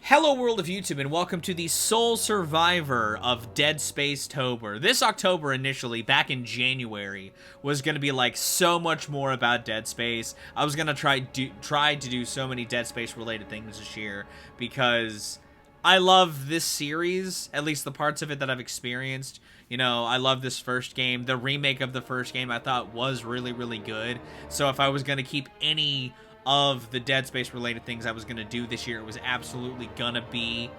Hello world of YouTube and welcome to the sole survivor of Dead Space-tober. This October initially, back in January, was going to be like so much more about Dead Space. I was going to try to do so many Dead Space related things this year because I love this series, at least the parts of it that I've experienced. You know, I love this first game. The remake of the first game I thought was really, really good. So if I was going to keep any of the Dead Space related things I was going to do this year, it was absolutely gonna be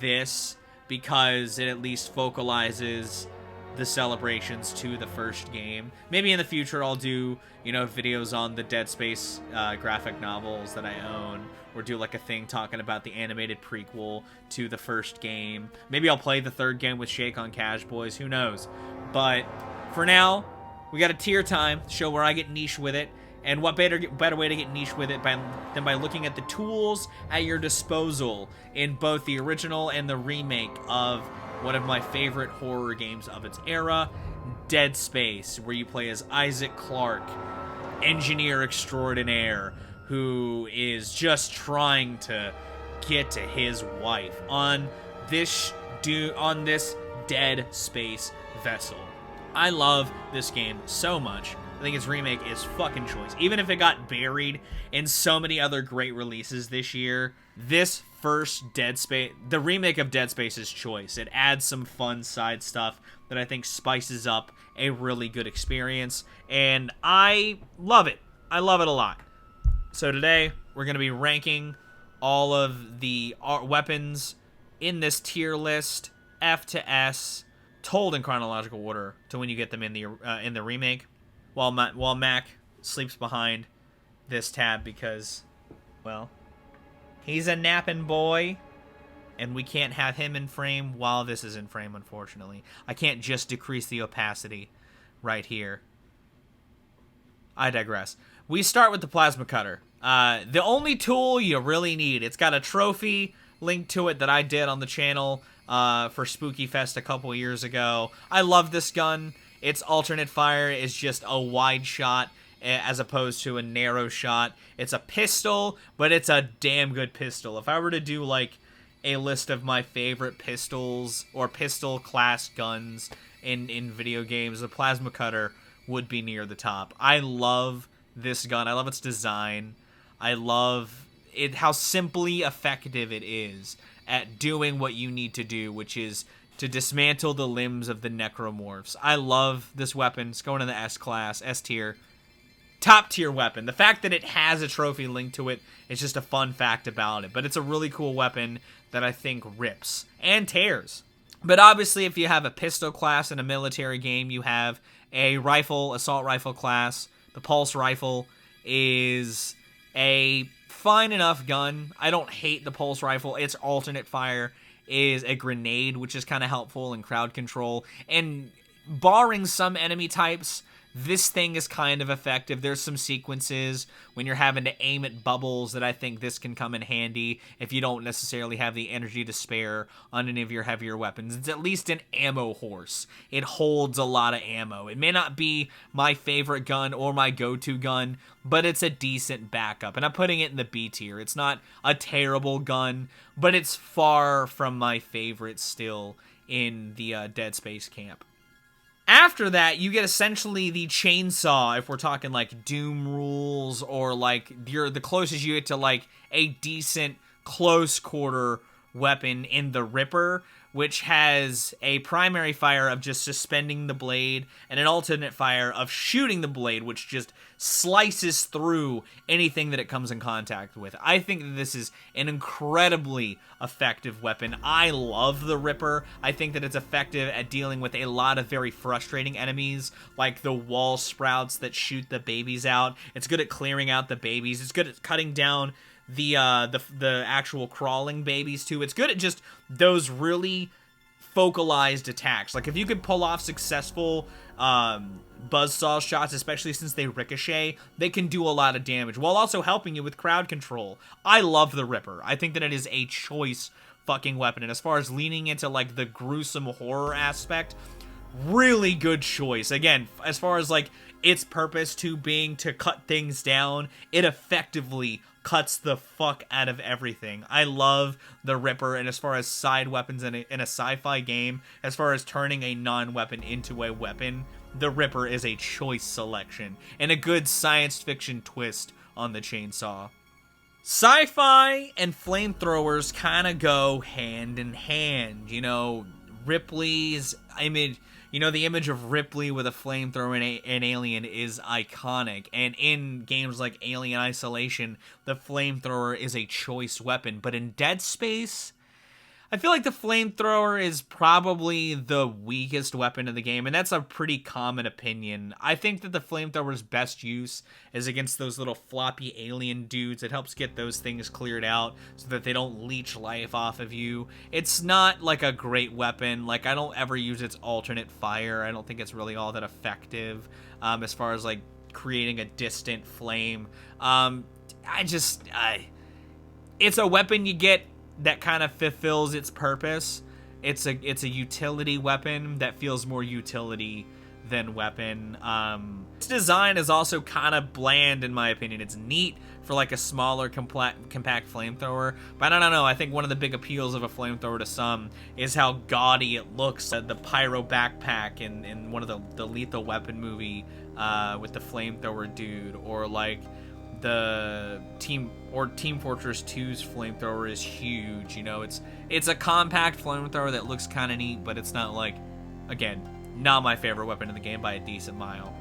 this, because it at least focalizes the celebrations to the first game. Maybe in the future I'll do, you know, videos on the Dead Space graphic novels that I own, or do like a thing talking about the animated prequel to the first game. Maybe I'll play the third game with Shake on Cash Boys, who knows. But for now, we got a tier time, show where I get niche with it. And what better way to get niche with it than by looking at the tools at your disposal in both the original and the remake of one of my favorite horror games of its era, Dead Space, where you play as Issac Clark, engineer extraordinaire, who is just trying to get to his wife on this dead space vessel. I love this game so much. I think its remake is fucking choice. Even if it got buried in so many other great releases this year, this first Dead Space, the remake of Dead Space, is choice. It adds some fun side stuff that I think spices up a really good experience, and I love it. I love it a lot. So today, we're going to be ranking all of the weapons in this tier list, F to S, told in chronological order to when you get them in the remake. While Mac sleeps behind this tab because, well, he's a napping boy, and we can't have him in frame while this is in frame, unfortunately. I can't just decrease the opacity right here. I digress. We start with the plasma cutter. The only tool you really need. It's got a trophy linked to it that I did on the channel for Spooky Fest a couple years ago. I love this gun. Its alternate fire is just a wide shot as opposed to a narrow shot. It's a pistol, but it's a damn good pistol. If I were to do like a list of my favorite pistols or pistol class guns in video games, the plasma cutter would be near the top. I love this gun. I love its design. I love it, how simply effective it is at doing what you need to do, which is to dismantle the limbs of the necromorphs. I love this weapon. It's going in the S class, S tier. Top tier weapon. The fact that it has a trophy linked to it is just a fun fact about it. But it's a really cool weapon that I think rips and tears. But obviously, if you have a pistol class in a military game, you have a rifle, assault rifle class. The pulse rifle is a fine enough gun. I don't hate the pulse rifle. Its alternate fire is a grenade, which is kind of helpful in crowd control. And barring some enemy types, this thing is kind of effective. There's some sequences when you're having to aim at bubbles that I think this can come in handy if you don't necessarily have the energy to spare on any of your heavier weapons. It's at least an ammo horse. It holds a lot of ammo. It may not be my favorite gun or my go-to gun, but it's a decent backup. And I'm putting it in the B tier. It's not a terrible gun, but it's far from my favorite still in the Dead Space camp. After that, you get essentially the chainsaw, if we're talking like Doom rules, or like you're the closest you get to like a decent close quarter weapon in the Ripper, which has a primary fire of just suspending the blade and an alternate fire of shooting the blade, which just slices through anything that it comes in contact with. I think that this is an incredibly effective weapon. I love the Ripper. I think that it's effective at dealing with a lot of very frustrating enemies, like the wall sprouts that shoot the babies out. It's good at clearing out the babies. It's good at cutting down the actual crawling babies too. It's good at just those really focalized attacks. Like if you could pull off successful buzzsaw shots, especially since they ricochet, they can do a lot of damage while also helping you with crowd control. I love the Ripper. I think that it is a choice fucking weapon. And as far as leaning into like the gruesome horror aspect, really good choice. Again, as far as like its purpose to being to cut things down, it effectively cuts the fuck out of everything. I love the Ripper, and as far as side weapons in a sci-fi game, as far as turning a non-weapon into a weapon, the Ripper is a choice selection, and a good science fiction twist on the chainsaw. Sci-fi and flamethrowers kind of go hand in hand. You know, Ripley's image, you know, the image of Ripley with a flamethrower in Alien is iconic. And in games like Alien Isolation, the flamethrower is a choice weapon. But in Dead Space, I feel like the flamethrower is probably the weakest weapon in the game, and that's a pretty common opinion. I think that the flamethrower's best use is against those little floppy alien dudes. It helps get those things cleared out so that they don't leech life off of you. It's not like a great weapon. Like, I don't ever use its alternate fire. I don't think it's really all that effective as far as like creating a distant flame. It's a weapon you get that kind of fulfills its purpose. It's a utility weapon that feels more utility than weapon. Its design is also kind of bland in my opinion. It's neat for like a smaller compact flamethrower, but I don't know, I think one of the big appeals of a flamethrower to some is how gaudy it looks. The pyro backpack in one of the Lethal Weapon movie with the flamethrower dude, or like the Team Fortress 2's flamethrower is huge. You know, it's a compact flamethrower that looks kind of neat, but it's not like, again, not my favorite weapon in the game by a decent mile.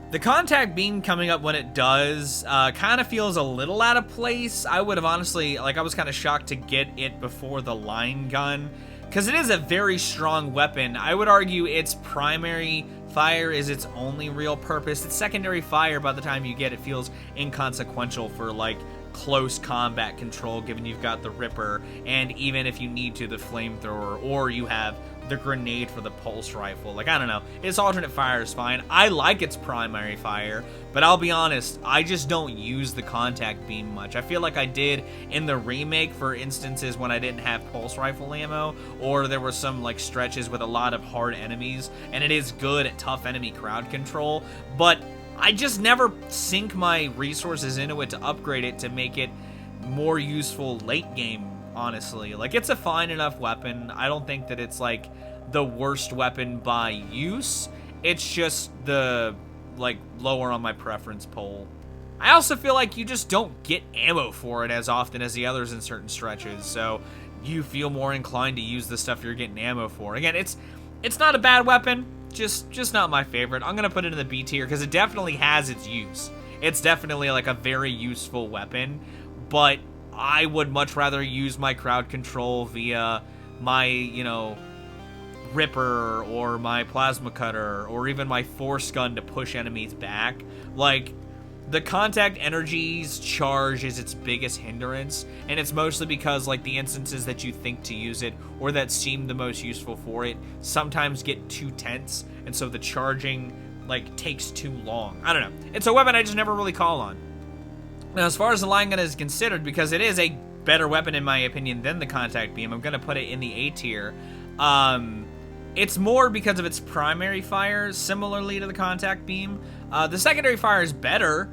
The contact beam coming up when it does kind of feels a little out of place. I would have honestly, like, I was kind of shocked to get it before the line gun, because it is a very strong weapon. I would argue its primary fire is its only real purpose. Its secondary fire, by the time you get it, feels inconsequential for like close combat control, given you've got the Ripper, and even if you need to, the flamethrower, or you have the grenade for the pulse rifle. Like, I don't know, its alternate fire is fine. I like its primary fire, but I'll be honest, I just don't use the contact beam much. I feel like I did in the remake for instances when I didn't have pulse rifle ammo, or there were some like stretches with a lot of hard enemies, and it is good at tough enemy crowd control, but I just never sink my resources into it to upgrade it to make it more useful late game, honestly. Like, it's a fine enough weapon. I don't think that it's like the worst weapon by use. It's just the like lower on my preference pole. I also feel like you just don't get ammo for it as often as the others in certain stretches, so you feel more inclined to use the stuff you're getting ammo for. Again, it's not a bad weapon, just not my favorite. I'm gonna put it in the B tier because it definitely has its use. It's definitely like a very useful weapon, but I would much rather use my crowd control via my, you know, Ripper or my plasma cutter or even my force gun to push enemies back. Like, the contact energy's charge is its biggest hindrance, and it's mostly because like the instances that you think to use it or that seem the most useful for it sometimes get too tense, and so the charging like takes too long. I don't know. It's a weapon I just never really call on. Now, as far as the line gun is considered, because it is a better weapon in my opinion than the contact beam, I'm gonna put it in the A tier. It's more because of its primary fire, similarly to the contact beam. The secondary fire is better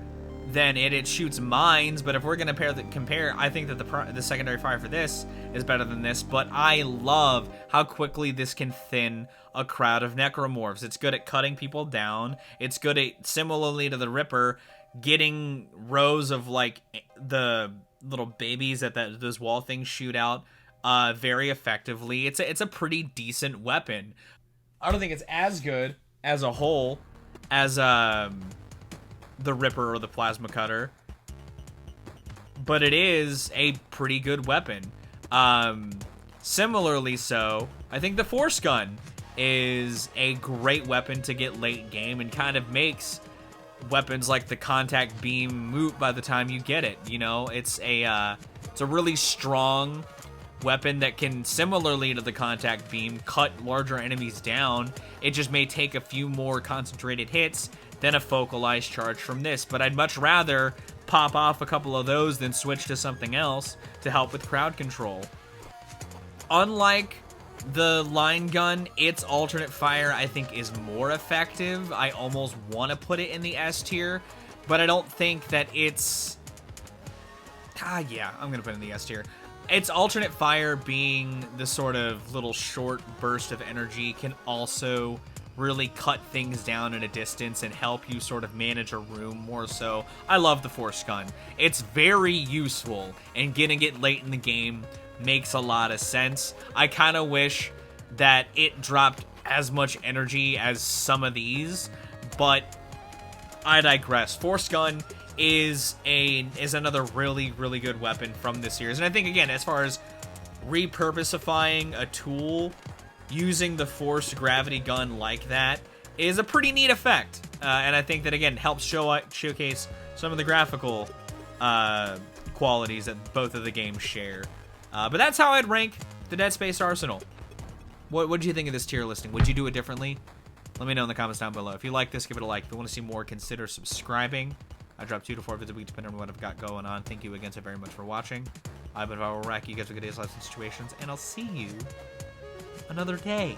than it. It shoots mines, but if we're gonna compare, I think that the secondary fire for this is better than this. But I love how quickly this can thin a crowd of necromorphs. It's good at cutting people down. It's good at, similarly to the Ripper, getting rows of like the little babies that those wall things shoot out very effectively. It's a pretty decent weapon. I don't think it's as good as a whole as the Ripper or the plasma cutter, but it is a pretty good weapon. Similarly so, I think the force gun is a great weapon to get late game and kind of makes weapons like the contact beam moot by the time you get it. You know, it's a really strong weapon that can, similarly to the contact beam, cut larger enemies down. It just may take a few more concentrated hits than a focalized charge from this, but I'd much rather pop off a couple of those than switch to something else to help with crowd control. Unlike the line gun, its alternate fire I think is more effective. I almost want to put it in the S tier, but I don't think that it's Yeah, I'm gonna put it in the S tier. Its alternate fire being the sort of little short burst of energy can also really cut things down at a distance and help you sort of manage a room more so. I love the force gun. It's very useful, and getting it late in the game makes a lot of sense. I kind of wish that it dropped as much energy as some of these, but I digress. Force gun is another really, really good weapon from this series. And I think, again, as far as repurposifying a tool, using the force gravity gun like that is a pretty neat effect. And I think that, again, helps showcase some of the graphical qualities that both of the games share. But that's how I'd rank the Dead Space Arsenal. What did you think of this tier listing? Would you do it differently? Let me know in the comments down below. If you like this, give it a like. If you want to see more, consider subscribing. I drop 2 to 4 vids a week, depending on what I've got going on. Thank you again so very much for watching. I've been Viral Rack. You guys have a good day's lives and situations, and I'll see you another day.